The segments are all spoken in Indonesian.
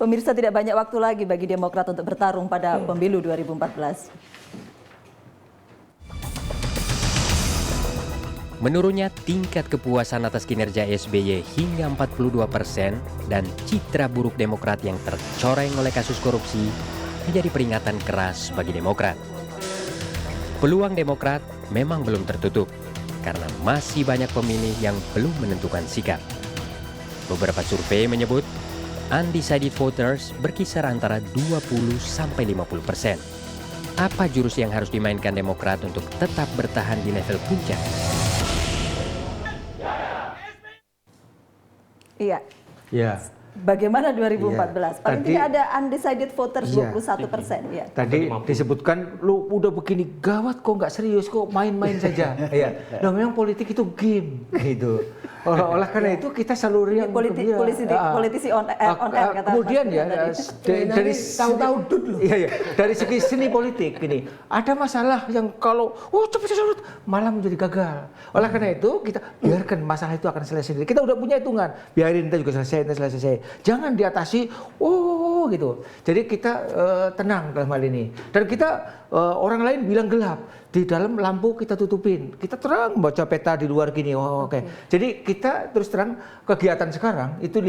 Pemirsa, tidak banyak waktu lagi bagi Demokrat untuk bertarung pada pemilu 2014. Menurunnya tingkat kepuasan atas kinerja SBY hingga 42% dan citra buruk Demokrat yang tercoreng oleh kasus korupsi menjadi peringatan keras bagi Demokrat. Peluang Demokrat memang belum tertutup karena masih banyak pemilih yang belum menentukan sikap. Beberapa survei menyebut undecided voters berkisar antara 20-50%. Apa jurus yang harus dimainkan Demokrat untuk tetap bertahan di level puncak? Iya. Ya. Bagaimana 2014? Paling Tadi, tidak ada undecided voters 21%. Ya. Tadi disebutkan, lu udah begini gawat kok nggak serius, kok main-main saja. Ya. Nah, memang politik itu game gitu. Oleh karena itu kita selalu yang politisi on air kata kemudian Mas dari tahu-tahu dulu. Iya, dari segi seni politik ini ada masalah yang kalau cepat malah menjadi gagal. Oleh karena itu kita biarkan masalah itu akan selesai sendiri. Kita udah punya hitungan, biarin kita juga selesai. Jangan diatasi gitu. Jadi kita tenang dalam hal ini. Dan kita orang lain bilang gelap, di dalam lampu kita tutupin. Kita terang baca peta di luar gini. Oke. Jadi kita terus terang kegiatan sekarang itu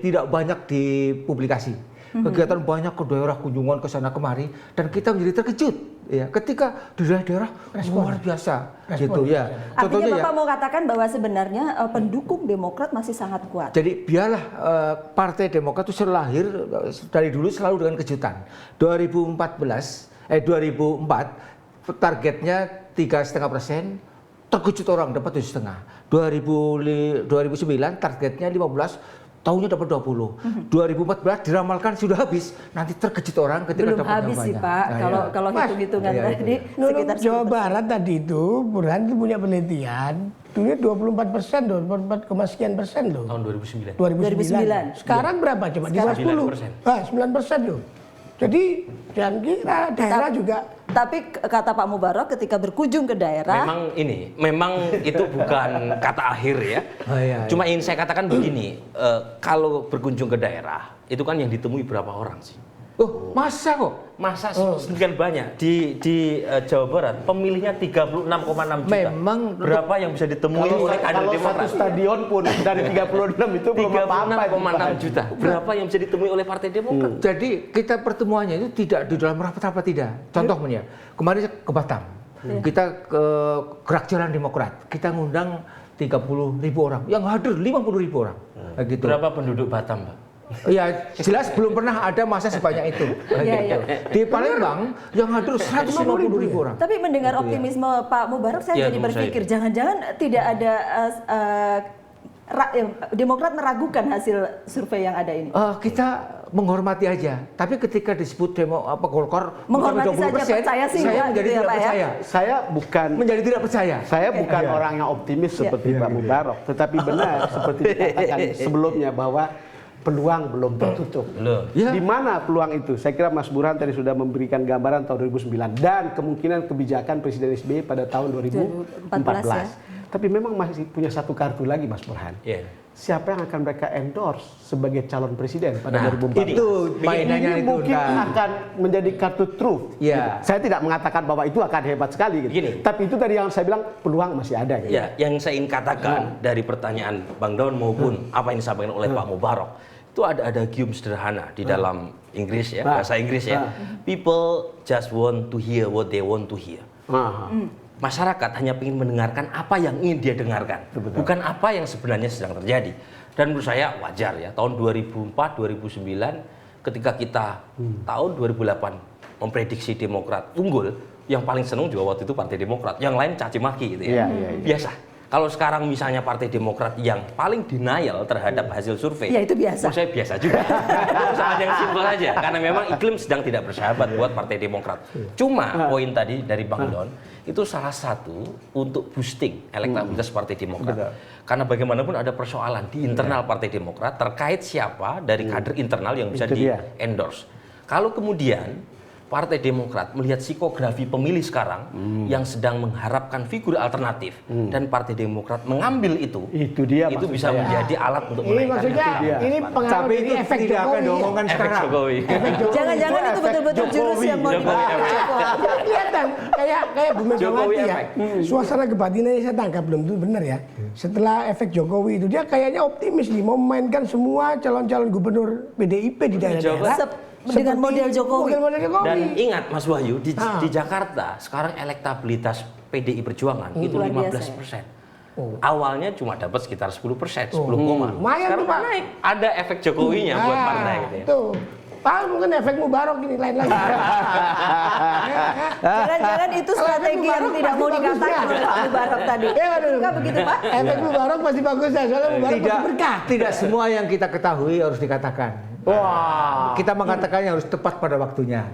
tidak banyak dipublikasi. Kegiatan banyak ke daerah, kunjungan ke sana kemari, dan kita menjadi terkejut ya ketika di daerah luar biasa gitu ya. Artinya Bapak mau katakan bahwa sebenarnya pendukung Demokrat masih sangat kuat. Jadi biarlah Partai Demokrat itu lahir dari dulu selalu dengan kejutan. 2004 targetnya 3,5%, terkejut orang dapat 7,5%. 2009 targetnya 15%. Tahunnya dapat 20. 2014 diramalkan sudah habis. Nanti terkejut orang ketika belum dapat habis banyak. sih Pak. Kalau hitung-hitungan tadi sekitar Jawa Barat tadi itu Burhan itu punya penelitian. Dulu 24% loh, 24, sekian persen loh. Tahun 2009. 2009. Sekarang berapa coba? Di bawah 10. 9% loh. Jadi jangan kira daerah juga. Tapi kata Pak Mubarok ketika berkunjung ke daerah, memang itu bukan kata akhir ya. Cuma ingin saya katakan begini, kalau berkunjung ke daerah itu kan yang ditemui berapa orang sih? Masa kok? Masa sedemikian banyak di Jawa Barat pemilihnya 36,6 juta. Memang berapa yang bisa ditemui oleh kader Demokrat? Kalau satu stadion pun dari 36 itu belum apa-apa. 36,6 juta. Berapa yang bisa ditemui oleh Partai Demokrat? Jadi kita pertemuannya itu tidak di dalam rapat-rapat tidak. Contohnya kemarin saya ke Batam. Kita ke Gerak Jalan Demokrat. Kita ngundang 30.000 orang. Yang hadir 50.000 orang. Gitu. Berapa penduduk Batam, Pak? Ya jelas belum pernah ada masa sebanyak itu. Gitu. Di Palembang yang hadir 150.000 orang. Tapi mendengar optimisme Pak Mubarok, saya jadi berpikir jangan-jangan tidak ada Demokrat meragukan hasil survei yang ada ini. Kita menghormati aja. Tapi ketika disebut Golkar menghormati saja, percaya sih saya menjadi tidak percaya. Saya bukan menjadi tidak percaya. Saya bukan orang yang optimis seperti Pak Mubarok, tetapi benar seperti dikatakan sebelumnya bahwa peluang belum tertutup. Di mana peluang itu? Saya kira Mas Burhan tadi sudah memberikan gambaran tahun 2009 dan kemungkinan kebijakan Presiden SBY pada tahun 2014. Ya. Tapi memang masih punya satu kartu lagi Mas Burhan. Siapa yang akan mereka endorse sebagai calon presiden pada 2014? Itu mainannya ini mungkin akan menjadi kartu truth. Gitu. Saya tidak mengatakan bahwa itu akan hebat sekali gitu. Tapi itu tadi yang saya bilang peluang masih ada gitu. Ya, yang saya ingin katakan dari pertanyaan Bang Daun maupun apa yang disampaikan oleh Pak Mubarok, itu ada gium sederhana di dalam Inggris ya, bahasa Inggris ya. People just want to hear what they want to hear. Masyarakat hanya ingin mendengarkan apa yang ingin dia dengarkan, bukan apa yang sebenarnya sedang terjadi. Dan menurut saya wajar ya, tahun 2004, 2009 ketika kita tahun 2008 memprediksi Demokrat unggul, yang paling senang juga waktu itu Partai Demokrat, yang lain caci maki gitu ya. Biasa. Kalau sekarang misalnya Partai Demokrat yang paling denial terhadap hasil survei, ya itu biasa. Menurut saya biasa juga. Sangat yang simpel saja, karena memang iklim sedang tidak bersahabat buat Partai Demokrat. Cuma poin tadi dari Bang Don itu salah satu untuk boosting elektabilitas Partai Demokrat. Karena bagaimanapun ada persoalan di internal Partai Demokrat terkait siapa dari kader internal yang bisa di-endorse. Kalau kemudian Partai Demokrat melihat psikografi pemilih sekarang yang sedang mengharapkan figur alternatif dan Partai Demokrat mengambil itu dia itu maksud bisa saya. menjadi alat untuk Ini menaikkan maksudnya ini pengaruh Tapi dari itu efek tidak akan Jokowi. diomongkan efek sekarang. Jokowi. Jangan-jangan itu betul-betul jurus yang mau dipakai Jokowi. Kelihatan kayak Bu Jokowi Megawati ya. efek. Suasana kebatinannya saya tangkap belum itu benar ya. Setelah efek Jokowi itu dia kayaknya optimis nih mau memainkan semua calon-calon gubernur PDIP di daerah-daerah. Dengan model Jokowi. Model Jokowi. Dan ingat Mas Wahyu, di Jakarta sekarang elektabilitas PDI Perjuangan itu Luar biasa 15%. Awalnya cuma dapat sekitar 10%, 10, lumayan sekarang tuh, Pak. naik. Ada efek Jokowinya buat partai gitu ya. Tuh. Pak mungkin efek Mubarok ini lain lagi. Jangan-jangan itu strategi yang Mubarok tidak pasti mau bagus dikatakan ya. oleh Pak Mubarok tadi. Waduh. Bukan begitu Pak? Efek Mubarok pasti bagus ya, soalnya Mubarok Tidak, pasti berkah. tidak semua yang kita ketahui harus dikatakan. Wah, kita mengatakannya harus tepat pada waktunya.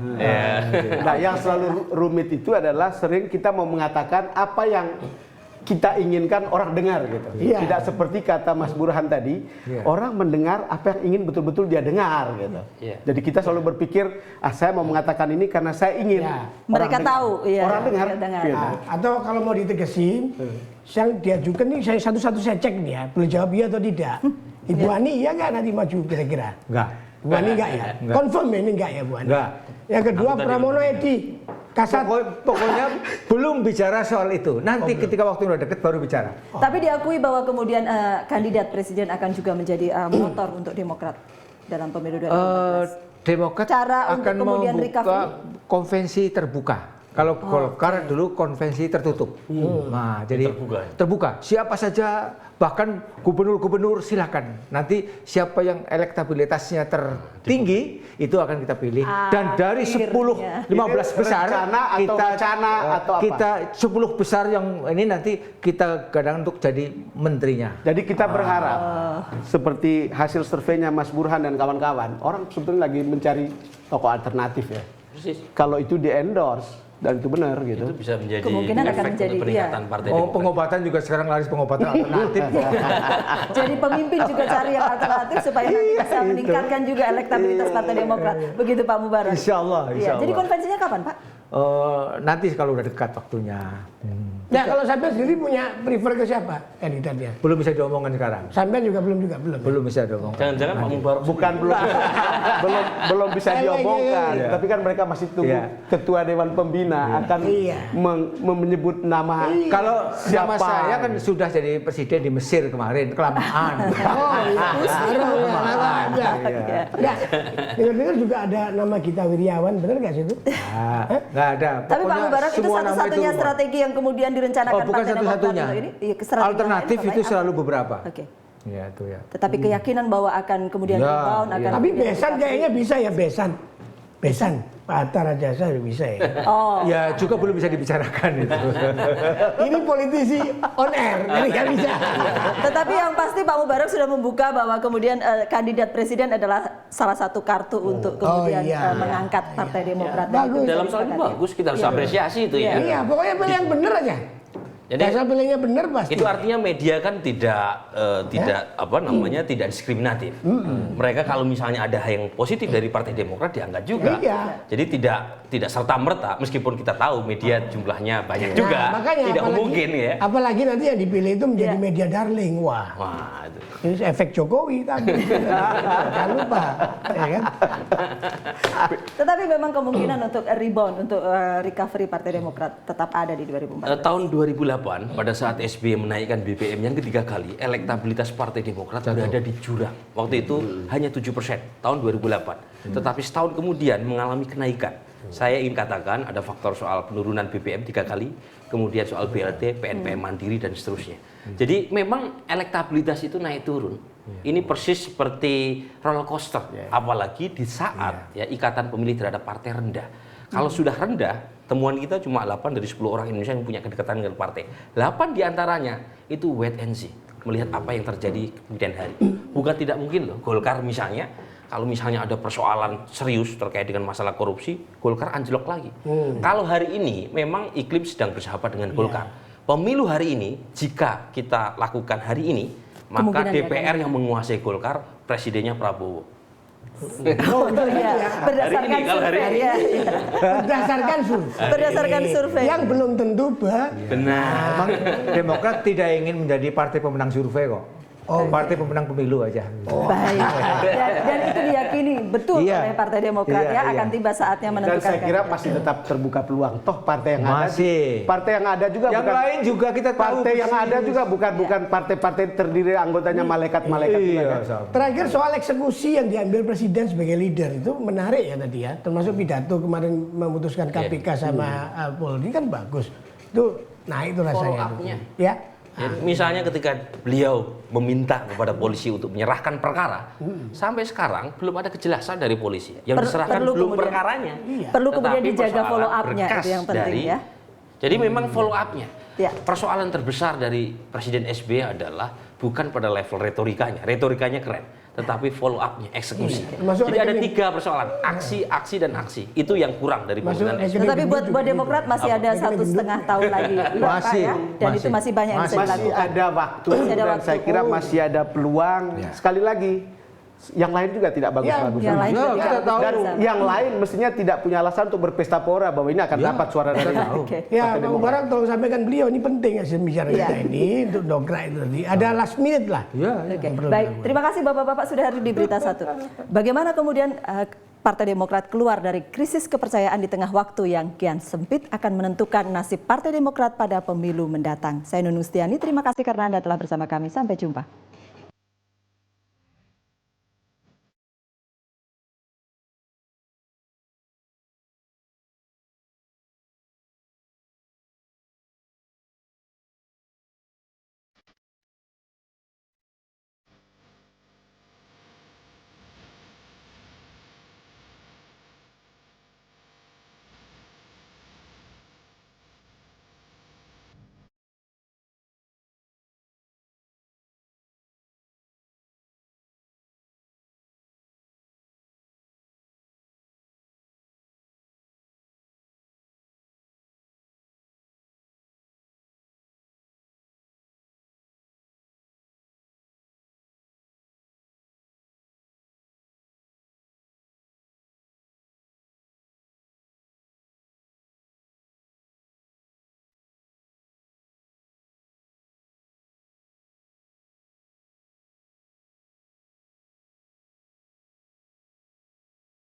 Nah, yang selalu rumit itu adalah sering kita mau mengatakan apa yang kita inginkan orang dengar gitu. Iya. Tidak seperti kata Mas Burhan tadi, orang mendengar apa yang ingin betul-betul dia dengar gitu. Iya. Jadi kita selalu berpikir, saya mau mengatakan ini karena saya ingin. Iya. Mereka orang tahu, iya. Orang dengar. Mereka dengar. Gitu. Atau kalau mau ditegesin, yang diajukan nih saya satu-satu saya cek nih ya, boleh jawab iya atau tidak. Ibu Ani iya nggak nanti maju kira-kira? Enggak. Bu Ani enggak ya? Enggak. Confirm ini enggak ya Bu Ani? Enggak. Yang kedua Aku tadi Pramono Edi. Kasat. Pokoknya belum bicara soal itu. Nanti ketika waktu udah deket baru bicara. Tapi diakui bahwa kemudian kandidat presiden akan juga menjadi motor untuk Demokrat dalam pemilu 2014. Demokrat Cara untuk akan kemudian membuka recovery? konvensi terbuka. Kalau Golkar dulu konvensi tertutup. Nah, jadi terbuka ya? terbuka. Siapa saja, bahkan gubernur-gubernur silakan. Nanti siapa yang elektabilitasnya tertinggi itu akan kita pilih. Dan dari 10, 15 besar rencana atau kita wacana atau apa? kita 10 besar yang ini nanti kita gadang untuk jadi menterinya. Jadi kita berharap seperti hasil surveinya Mas Burhan dan kawan-kawan, orang sebetulnya lagi mencari tokoh alternatif ya. Persis. Kalau itu di endorse dan itu benar gitu. Itu bisa menjadi Kemungkinan akan efek menjadi, untuk peningkatan Partai Oh, Demokrat. pengobatan juga sekarang laris pengobatan alternatif. Jadi pemimpin juga cari yang alternatif supaya nanti bisa meningkatkan juga elektabilitas Partai Demokrat. Begitu Pak Mubarok. Insya Allah, insya Iya, jadi Allah. konvensinya kapan Pak? Nanti kalau udah dekat waktunya. Ya kalau sampai sendiri punya prefer ke siapa kandidatnya? Belum bisa diomongkan sekarang. Sampai juga belum. Belum bisa diomongkan. Jangan-jangan Pak Mubarok Bukan belum bisa diomongkan, Iya. tapi kan mereka masih tunggu Iya. ketua dewan pembina akan menyebut nama. Kalau Siapa? nama saya kan sudah jadi presiden di Mesir kemarin, kelamaan. Oh iya, Iya. Nah, dengar-dengar juga ada nama Gita Wirjawan, benar nggak sih itu? Nggak ada. Tapi Pak Pokoknya Mubarok itu semua nama satu-satunya rumor. strategi yang kemudian direncanakan Oh, bukan Partai Demokrat satu-satunya. untuk ini? Iya, strategi Alternatif lain, itu apa? selalu beberapa. Oke. Ya itu ya. Tetapi keyakinan bahwa akan kemudian Ya, rebound, akan iya. Tapi kemudian Besan recovery. kayaknya bisa ya Besan. Pak Hatta Rajasa bisa ya. Oh. Ya juga belum bisa dibicarakan itu. Ini politisi on air, jadi nggak bisa. Tetapi yang pasti Pak Mubarok sudah membuka bahwa kemudian kandidat presiden adalah salah satu kartu untuk kemudian iya. mengangkat Partai Demokrat. Bagus. dalam soal itu bagus, kita harus apresiasi itu ya. Iya, pokoknya pilih yang bener aja. Jadi Asal pilihnya bener pasti. itu artinya media kan tidak diskriminatif. Mereka kalau misalnya ada yang positif dari Partai Demokrat diangkat juga. Iya. Jadi tidak serta merta meskipun kita tahu media jumlahnya banyak Nah, juga, makanya tidak apalagi- mungkin ya. Apalagi nanti yang dipilih itu menjadi Iya. media darling. Wah, Wah, itu. ini efek Jokowi tadi. Jangan lupa, ya kan? Tetapi memang kemungkinan untuk rebound, untuk recovery Partai Demokrat tetap ada di 2014. Tahun 2008 pada saat SBY menaikkan BBM yang ketiga kali, elektabilitas Partai Demokrat berada di jurang. Waktu itu hanya 7% tahun 2008. Tetapi setahun kemudian mengalami kenaikan. Saya ingin katakan ada faktor soal penurunan BBM 3 kali, kemudian soal BLT, PNPM mandiri dan seterusnya. Jadi memang elektabilitas itu naik turun. Ini persis seperti roller coaster, apalagi di saat ya ikatan pemilih terhadap partai rendah. Kalau sudah rendah, temuan kita cuma 8 dari 10 orang Indonesia yang punya kedekatan dengan partai. 8 diantaranya itu wait and see, melihat apa yang terjadi kemudian hari. Bukan tidak mungkin loh, Golkar misalnya, kalau misalnya ada persoalan serius terkait dengan masalah korupsi, Golkar anjlok lagi. Kalau hari ini memang iklim sedang bersahabat dengan Golkar. Pemilu hari ini, jika kita lakukan hari ini, maka Kemungkinan dia DPR yang menguasai Golkar, presidennya Prabowo. Oh iya, berdasarkan Hari ini, kalau hari survei. ini. Ya, ya. Berdasarkan survei. Berdasarkan survei. Yang belum tentu Benar. Memang Demokrat tidak ingin menjadi partai pemenang survei kok. Partai pemenang pemilu aja. Baik. Dan itu diyakini betul Iya. oleh Partai Demokrat Iya, ya akan iya. tiba saatnya Dan menentukan. saya kira kandidat. masih tetap terbuka peluang. Toh partai yang Masih. ada, partai yang ada juga Yang bukan lain juga kita tahu partai yang persis. ada juga bukan partai-partai terdiri anggotanya malaikat-malaikat juga Iya, kan. sama. Terakhir soal eksekusi yang diambil presiden sebagai leader itu menarik ya tadi ya. Termasuk pidato kemarin memutuskan KPK sama Polri kan bagus. Itu naik itu rasanya. Follow up-nya. Ya. Ya, misalnya ketika beliau meminta kepada polisi untuk menyerahkan perkara, sampai sekarang belum ada kejelasan dari polisi. Yang diserahkan perlu belum kemudian- perkaranya. Perlu kemudian Tetapi dijaga persoalan follow up-nya, berkas itu yang penting ya. Jadi memang follow up-nya. Ya. Persoalan terbesar dari Presiden SBY adalah bukan pada level retorikanya. Retorikanya keren, tetapi follow up-nya, eksekusi. Termasuk Jadi ada rekening. 3 persoalan, aksi, dan aksi. Itu yang kurang dari Masuk pemerintahan SBY. rekening Tetapi buat juga Demokrat masih ada 1,5 tahun lagi. ya, Pak, Masih, ya? Dan itu masih. masih banyak yang bisa Masih dilakukan. ada waktu Masih ada dan waktu. saya kira masih ada peluang. Sekali lagi, yang lain juga tidak bagus-bagus. Yang lain juga Ya, tidak kita tahu. bisa. Dan yang lain mestinya tidak punya alasan untuk berpesta pora bahwa ini akan dapat suara dari Oke. Ya, Partai Pak Demokrat. Mubarak tolong sampaikan beliau ini penting ya bicara Iya. kita ini untuk dongkrak itu tadi. Ada last minute lah. Iya, Oke, baik. Terima kasih Bapak-Bapak sudah hadir di Berita Satu. Bagaimana kemudian Partai Demokrat keluar dari krisis kepercayaan di tengah waktu yang kian sempit akan menentukan nasib Partai Demokrat pada pemilu mendatang. Saya Nunung Stiani, terima kasih karena Anda telah bersama kami. Sampai jumpa.